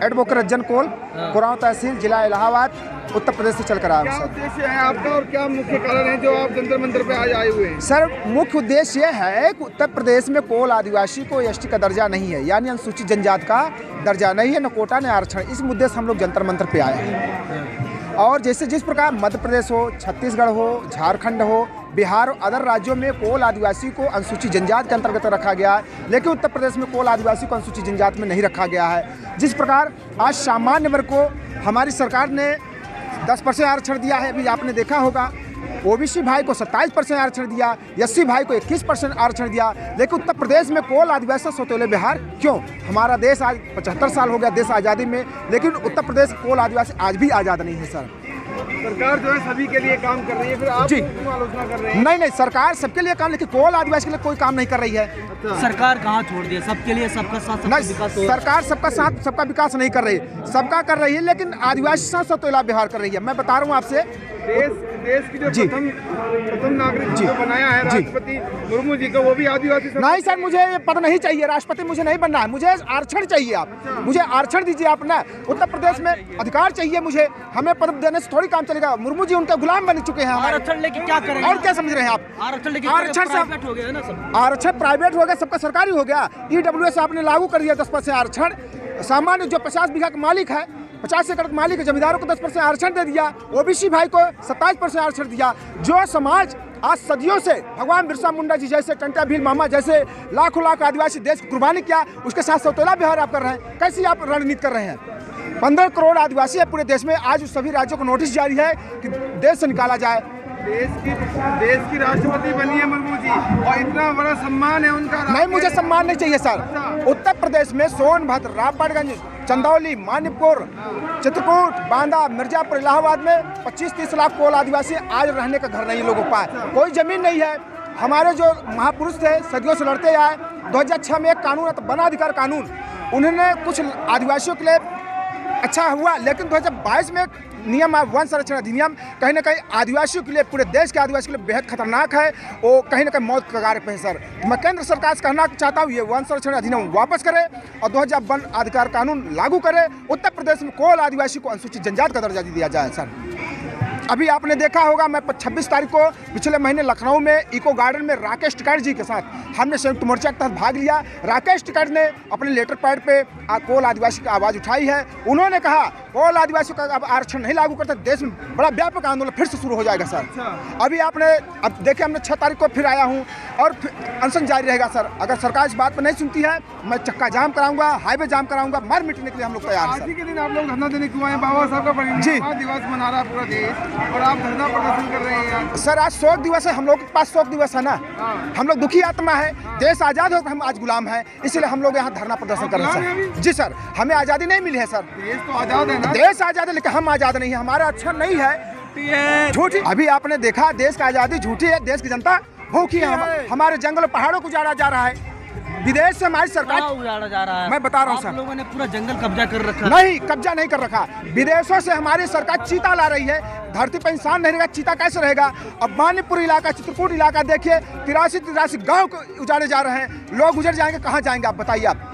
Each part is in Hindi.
एडवोकेट रंजन कोल, कुरान तहसील, जिला इलाहाबाद, उत्तर प्रदेश से चलकर आया हूँ सर। क्या उद्देश्य है आपका और क्या मुख्य कारण है जो आप जंतर मंतर पे आज आए हुए हैं? सर मुख्य उद्देश्य ये है कि उत्तर प्रदेश में कोल आदिवासी को एसटी का दर्जा नहीं है, यानी अनुसूचित जनजाति का दर्जा नहीं है, न कोटा न आरक्षण। इस मुद्दे से हम लोग जंतर मंतर पे आए हैं। और जैसे जिस प्रकार मध्य प्रदेश हो, छत्तीसगढ़ हो, झारखंड हो, बिहार और अदर राज्यों में कोल आदिवासी को अनुसूचित जनजाति के अंतर्गत रखा गया है, लेकिन उत्तर प्रदेश में कोल आदिवासी को अनुसूचित जनजाति में नहीं रखा गया है। जिस प्रकार आज सामान्य वर्ग को हमारी सरकार ने 10% आरक्षण दिया है, अभी आपने देखा होगा। ओबीसी भाई को 27% आरक्षण दिया, एससी भाई को 21% आरक्षण दिया, लेकिन उत्तर प्रदेश में कोल आदिवासी सौतेले बिहार क्यों? हमारा देश आज 75 साल हो गया देश आज़ादी में, लेकिन उत्तर प्रदेश कोल आदिवासी आज भी आज़ाद नहीं है सर। सरकार जो है सभी के लिए काम कर रही है, फिर आप जी। क्यों आलोचना कर रहे हैं? नहीं, सरकार सबके लिए काम, लेकिन कोल आदिवासी के लिए कोई काम नहीं कर रही है। सरकार कहाँ छोड़ दी है? सबके लिए सबका साथ सबका नहीं, विकास हो। सरकार सबका साथ सबका विकास नहीं कर रही, सबका कर रही है, लेकिन आदिवासी साथ सौतेला बिहार कर रही है। मैं बता रहा हूँ आपसे, देश की जो जी। प्रथम नागरिक जी। जो बनाया है जी। राष्ट्रपति मुर्मू जी को, वो भी आदिवासी नहीं सर, मुझे ये पद नहीं चाहिए, राष्ट्रपति मुझे नहीं बनना है, मुझे आरक्षण चाहिए। आप मुझे आरक्षण दीजिए। आप ना उत्तर प्रदेश में अधिकार चाहिए मुझे, हमें पद देने से थोड़ी काम चलेगा। मुर्मू जी उनके गुलाम बन चुके हैं हमारे। आरक्षण लेके क्या करेंगे? और क्या समझ रहे हैं आप? आरक्षण लेके आरक्षण से प्राइवेट हो गया है ना सब। आरक्षण प्राइवेट हो गया, सबका सरकारी हो गया। EWS आपने लागू कर दिया 10% आरक्षण। सामान्य जो 50 बीघा का मालिक है, 50 एकड़ का मालिक है, जमींदारों को 10% आरक्षण दे दिया। ओबीसी भाई को 27% आरक्षण दिया। जो समाज आज सदियों से भगवान बिरसा मुंडा जी जैसे, टंटा भील मामा जैसे लाखों लाख आदिवासी देश की कुर्बानी किया, उसके साथ सौतेला बिहार आप कर रहे हैं। कैसी आप रणनीति कर रहे हैं? 15 करोड़ आदिवासी है पूरे देश में। आज सभी राज्यों को नोटिस जारी है कि देश से निकाला जाए। देश की राष्ट्रपति बनी है मुर्मू जी, और इतना बड़ा सम्मान है उनका। नहीं, मुझे सम्मान नहीं चाहिए सर। उत्तर प्रदेश में सोनभद्र, रामगढ़, चंदौली, मानिकपुर, चित्रकूट, बांदा, मिर्जापुर, इलाहाबाद में 25-30 लाख कोल आदिवासी आज रहने का घर नहीं लोगों के पास, कोई जमीन नहीं है। हमारे जो महापुरुष थे सदियों से लड़ते आए, 2006 में एक कानून है वन अधिकार कानून, उन्होंने कुछ आदिवासियों के लिए अच्छा हुआ, लेकिन 2022 में नियम है वन संरक्षण अधिनियम, कहीं ना कहीं आदिवासियों के लिए, पूरे देश के आदिवासी के लिए बेहद खतरनाक है। वो कहीं ना कहीं मौत के कगार पे है सर। मैं केंद्र सरकार से कहना चाहता हूँ, ये वन संरक्षण अधिनियम वापस करे और 2000 वन अधिकार कानून लागू करे। उत्तर प्रदेश में कोल आदिवासी को अनुसूचित जनजाति का दर्जा दिया जाए सर। अभी आपने देखा होगा, मैं 26 तारीख को पिछले महीने लखनऊ में इको गार्डन में राकेश टिकैत जी के साथ हमने संयुक्त मोर्चा के तहत भाग लिया। राकेश टिकैत ने अपने लेटर पैड पे कोल आदिवासी की आवाज़ उठाई है। उन्होंने कहा कोल आदिवासी का अब आरक्षण नहीं लागू करते, देश में बड़ा व्यापक आंदोलन फिर से शुरू हो जाएगा सर। अभी आपने अब देखिए, हमने 6 तारीख को फिर आया हूँ और अनशन जारी रहेगा सर। अगर सरकार इस बात पर नहीं सुनती है, मैं चक्का जाम कराऊंगा, हाईवे जाम कराऊंगा, मार मिटने के लिए हम लोग तैयार हैं। आज ही के दिन आप लोग धरना देने क्यों आए? बाबा साहब का परिनिर्वाण दिवस मना रहा है पूरा देश, और आप धरना प्रदर्शन कर रहे हैं सर। आज शोक दिवस है, हम लोग के पास शोक दिवस है ना। हम लोग दुखी आत्मा है, देश आज़ाद होकर हम आज गुलाम हैं, इसलिए हम लोग यहाँ धरना प्रदर्शन कर रहे हैं सर। जी सर, हमें आज़ादी नहीं मिली है सर। देश तो आजाद है ना? देश आज़ाद है, लेकिन हम आज़ाद नहीं है, हमारा अक्षर नहीं है। झूठी, अभी आपने देखा देश का आज़ादी झूठी है, देश की जनता भूखी है। हमारे जंगलों पहाड़ों को उजाड़ा जा रहा है, विदेश से हमारी सरकार उजाड़ा जा रहा है। मैं बता रहा हूँ आप सर, लोगों ने पूरा जंगल कब्जा कर रखा है। नहीं, कब्जा नहीं कर रखा। विदेशों से हमारी सरकार चीता ला रही है। धरती पर इंसान नहीं रहेगा, चीता कैसे रहेगा? अब मानिकपुर इलाका, चित्रकूट इलाका देखिए, 83 गाँव को उजाड़े जा रहे हैं। लोग उजड़ जाएंगे, कहाँ जाएंगे आप बताइए? आप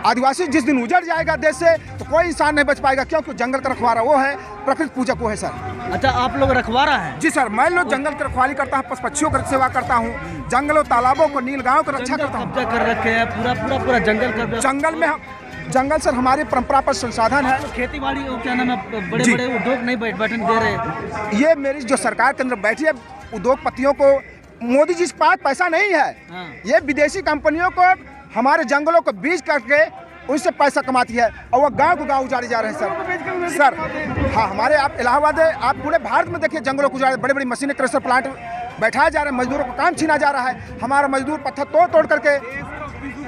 आदिवासी जिस दिन उजड़ जाएगा देश से, तो कोई इंसान नहीं बच पाएगा, क्योंकि जंगल का रखवारा वो है, प्रकृति पूजक वो है सर। अच्छा, आप लोग रखवारा हैं? जी सर, मैं लोग जंगल की रखवाली करता हूँ, पशु पक्षियों की सेवा करता हूँ, जंगलों तालाबों को, नील गाँव की रक्षा करता हूँ। कब्जा कर रखे हैं पूरा जंगल कब्जा। जंगल में जंगल सर हमारी परंपरा पर संसाधन है। खेती बाड़ी क्या नाम है, बड़े बड़े उद्योग नहीं बैठने दे रहे। ये मेरी जो सरकार के अंदर बैठी है, उद्योगपतियों को, मोदी जी के पास पैसा नहीं है। ये विदेशी कंपनियों को हमारे जंगलों को बीज करके उनसे पैसा कमाती है, और वो गांव को गांव उजाड़े जा रहे हैं सर। हाँ, हमारे आप इलाहाबाद है, आप पूरे भारत में देखिए जंगलों को उजाड़े, बड़ी बड़ी मशीनें, क्रशर प्लांट बैठाए जा रहे हैं, मजदूरों को काम छीना जा रहा है। हमारा मजदूर पत्थर तोड़ करके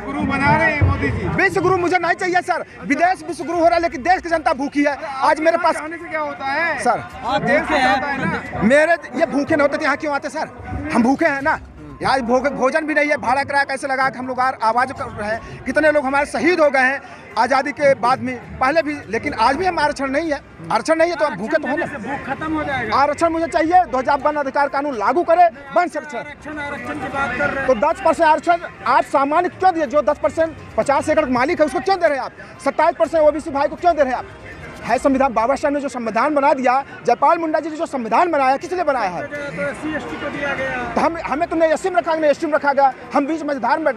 गुरु बना रहे हैं मोदी जी। विश्व गुरु मुझे नहीं चाहिए सर। विदेश विश्व गुरु हो रहा है, लेकिन देश की जनता भूखी है। आज मेरे पास से क्या होता है सर, देश से जाता है ना। मेरे ये भूखे नहीं होते, यहाँ क्यों आते सर? हम भूखे हैं ना, यहाँ भोजन भी नहीं है, भाड़ा किराया कैसे लगा के हम लोग आवाज़ कर रहे हैं। कितने लोग हमारे शहीद हो गए हैं आज़ादी के बाद में, पहले भी, लेकिन आज भी हम आरक्षण नहीं है। आरक्षण नहीं है तो अब भूखे तो होंगे। भूख खत्म हो जाएगा। आरक्षण मुझे चाहिए, 2000 वन अधिकार कानून लागू करे, वन आरक्षण। आरक्षण की बात कर रहे हैं तो 10% आरक्षण आप सामान्य क्यों दिए? जो 10% 50 एकड़ मालिक है उसको क्यों दे रहे हैं आप? 27% ओबीसी भाई को क्यों दे रहे हैं आप? है संविधान, बाबा साहब ने जो संविधान बना दिया, जयपाल मुंडा जी ने जो संविधान बनाया, किसने बनाया है? तो SC ST को दिया गया। तो हमें तो नहीं SC में रखा गया, ST में रखा गया। हम बीच मझधार में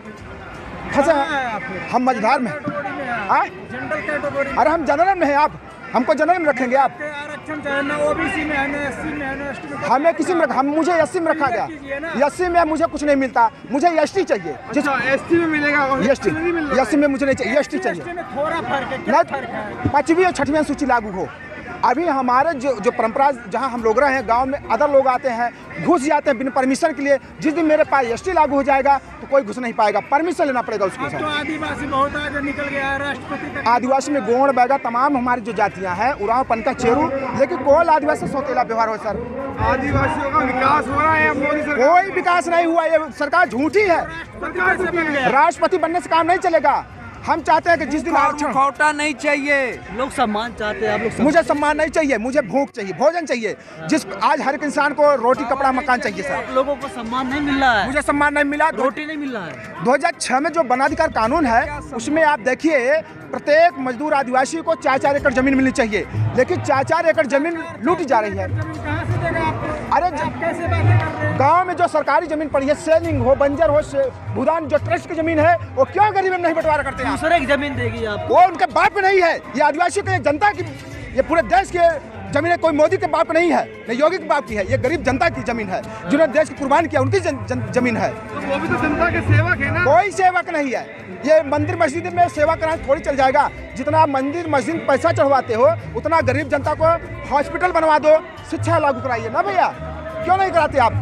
फंसे हैं, हम मझधार में। General category. अरे हम जनरल में हैं, आप हमको जनरल में रखेंगे आप? आरक्षण चाहे ना ओबीसी में है, ना SC में है, ना ST में। हमें किसी में रखा, मुझे SC में रखा गया। SC में मुझे कुछ नहीं मिलता, मुझे ST चाहिए। ST में मिलेगा, SC में मुझे नहीं चाहिए, ST चाहिए। थोड़ा फर्क है, क्या फर्क है? 5वीं और 6वीं सूची लागू हो। अभी हमारे जो परंपरा, जहां हम लोग रहे हैं, गांव में अदर लोग आते हैं, घुस जाते हैं बिना परमिशन के लिए। जिस दिन मेरे पास ST लागू हो जाएगा तो कोई घुस नहीं पाएगा, परमिशन लेना पड़ेगा उसके साथ। तो आदिवासी बहुत आगे निकल गया है, राष्ट्रपति तक। आदिवासी में गोंड, बैगा, तमाम हमारी जो जातियां हैं, उरांव, पनका, चेरू, लेकिन कोई आदिवासी सौतेला व्यवहार हो सर। आदिवासियों का विकास हो रहा है मोदी सरकार। कोई विकास नहीं हुआ, ये सरकार झूठी है। राष्ट्रपति बनने से काम नहीं चलेगा। हम चाहते हैं कि जिस दिन आरक्षण, खौटा नहीं चाहिए, लोग सम्मान चाहते हैं, आप लोग मुझे सम्मान नहीं चाहिए, मुझे भूख चाहिए, भोजन चाहिए। जिस आज हर एक इंसान को रोटी, कपड़ा, मकान चाहिए सर। आप लोगों को सम्मान नहीं मिल रहा है, मुझे सम्मान नहीं मिला, रोटी नहीं मिल रहा है। 2006 में जो वनाधिकार कानून है उसमें आप देखिए प्रत्येक मजदूर आदिवासी को 4-4 एकड़ जमीन मिलनी चाहिए, लेकिन 4-4 एकड़ जमीन लूट जा रही है। कहाँ से देगा आपको? अरे कैसे बातें कर रहे हैं? गांव में जो सरकारी जमीन पड़ी है, सेलिंग हो, बंजर हो, भूदान जो ट्रस्ट की जमीन है, वो क्यों गरीब में नहीं बंटवारा करते हैं? दूसरे की जमीन देगी आपको। वो उनके बाप नहीं है, ये आदिवासी के, जनता की, ये पूरे देश के जमीन है। कोई मोदी के बाप नहीं है, नहीं योगी के बाप की है, ये गरीब जनता की जमीन है, जिन्होंने देश की कुर्बान किया, उनकी जमीन है। तो वो भी तो जनता के सेवक है ना। कोई सेवक नहीं है। ये मंदिर मस्जिद में सेवा कराना थोड़ी चल जाएगा। जितना आप मंदिर मस्जिद में पैसा चढ़वाते हो, उतना गरीब जनता को हॉस्पिटल बनवा दो, शिक्षा लागू कराइए ना भैया, क्यों नहीं कराते आप?